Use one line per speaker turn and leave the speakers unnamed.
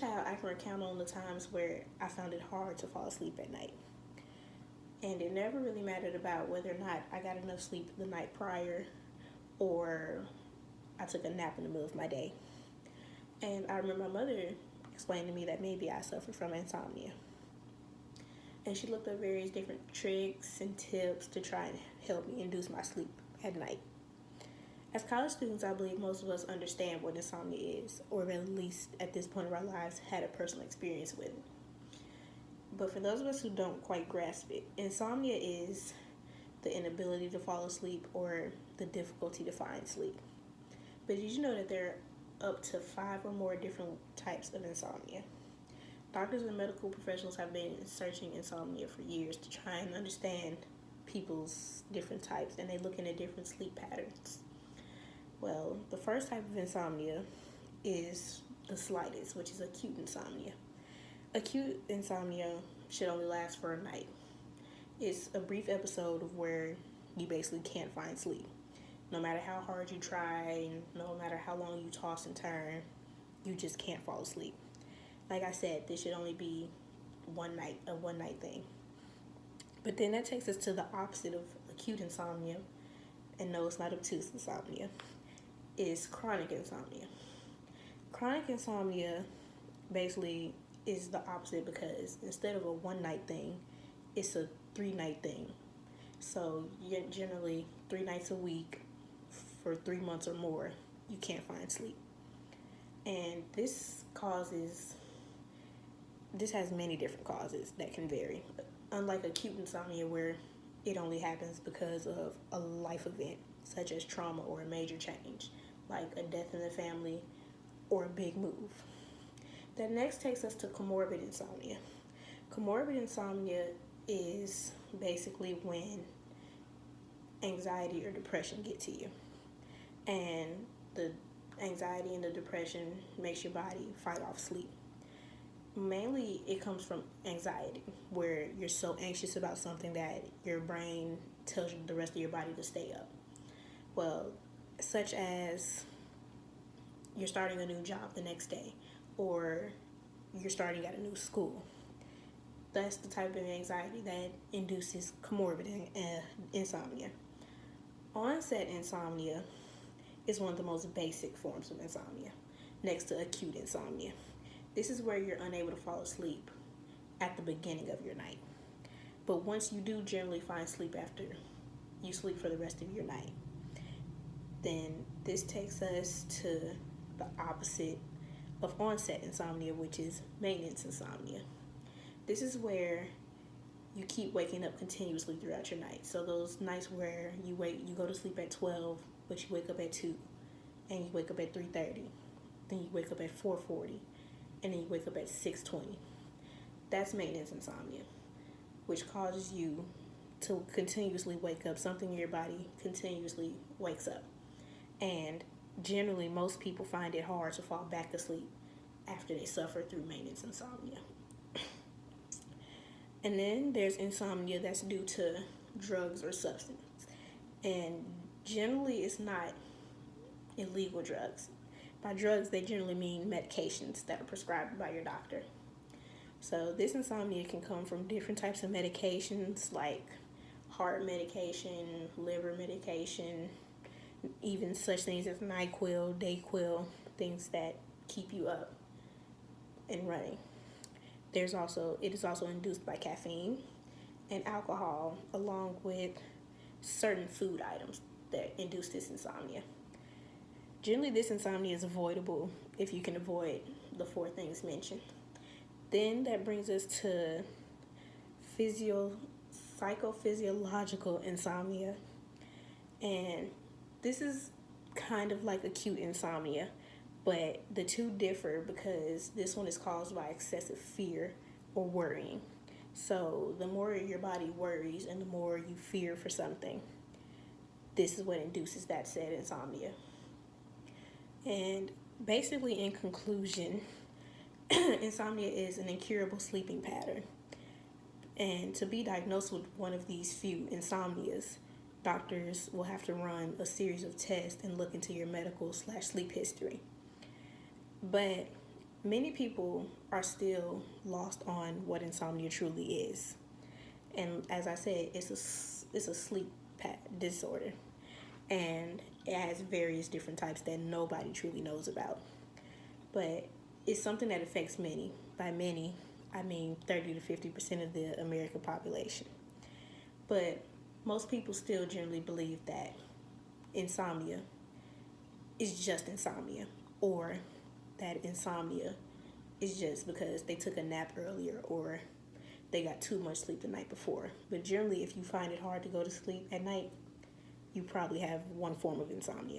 child, I can recount on the times where I found it hard to fall asleep at night. And it never really mattered about whether or not I got enough sleep the night prior or I took a nap in the middle of my day. And I remember my mother explained to me that maybe I suffered from insomnia. And she looked up various different tricks and tips to try and help me induce my sleep at night. As college students, I believe most of us understand what insomnia is, or at least at this point of our lives had a personal experience with it. But for those of us who don't quite grasp it, insomnia is the inability to fall asleep or the difficulty to find sleep. But did you know that there are up to 5 or more different types of insomnia? Doctors and medical professionals have been searching insomnia for years to try and understand people's different types, and they're looking at different sleep patterns. Well, the first type of insomnia is the slightest, which is acute insomnia. Acute insomnia should only last for a night. It's a brief episode of where you basically can't find sleep. No matter how hard you try, no matter how long you toss and turn, you just can't fall asleep. Like I said, this should only be a one night thing. But then that takes us to the opposite of acute insomnia, and no, it's not obtuse insomnia, is chronic insomnia. Chronic insomnia basically is the opposite because instead of a one night thing, it's a 3-night thing. So generally 3 nights a week for 3 months or more, you can't find sleep. And this has many different causes that can vary. Unlike acute insomnia where it only happens because of a life event such as trauma or a major change, like a death in the family or a big move. That next takes us to comorbid insomnia. Comorbid insomnia is basically when anxiety or depression get to you. And the anxiety and the depression makes your body fight off sleep. Mainly it comes from anxiety, where you're so anxious about something that your brain tells the rest of your body to stay up. Well, such as you're starting a new job the next day, or you're starting at a new school. That's the type of anxiety that induces comorbid insomnia. Onset insomnia is one of the most basic forms of insomnia, next to acute insomnia. This is where you're unable to fall asleep at the beginning of your night. But once you do generally find sleep after you sleep for the rest of your night, then this takes us to the opposite of onset insomnia, which is maintenance insomnia. This is where you keep waking up continuously throughout your night. So those nights where you go to sleep at 12, but you wake up at 2, and you wake up at 3:30, then you wake up at 4:40, and then you wake up at 6:20. That's maintenance insomnia, which causes you to continuously wake up. Something in your body continuously wakes up. And generally, most people find it hard to fall back asleep after they suffer through maintenance insomnia. And then there's insomnia that's due to drugs or substance. And generally, it's not illegal drugs. By drugs, they generally mean medications that are prescribed by your doctor. So this insomnia can come from different types of medications like heart medication, liver medication, even such things as NyQuil, DayQuil, things that keep you up and running. It is also induced by caffeine and alcohol, along with certain food items that induce this insomnia. Generally, this insomnia is avoidable if you can avoid the 4 things mentioned. Then that brings us to psychophysiological insomnia. And this is kind of like acute insomnia, but the two differ because this one is caused by excessive fear or worrying. So the more your body worries and the more you fear for something, this is what induces that said insomnia. And basically, in conclusion, insomnia is an incurable sleeping pattern. And to be diagnosed with one of these few insomnias, doctors will have to run a series of tests and look into your medical/sleep history. But Many people are still lost on what insomnia truly is. And as I said, it's a sleep disorder, and it has various different types that nobody truly knows about. But it's something that affects many. By many, I mean 30 to 50% of the American population. But most people still generally believe that insomnia is just insomnia, or that insomnia is just because they took a nap earlier or they got too much sleep the night before. But generally, if you find it hard to go to sleep at night, you probably have one form of insomnia.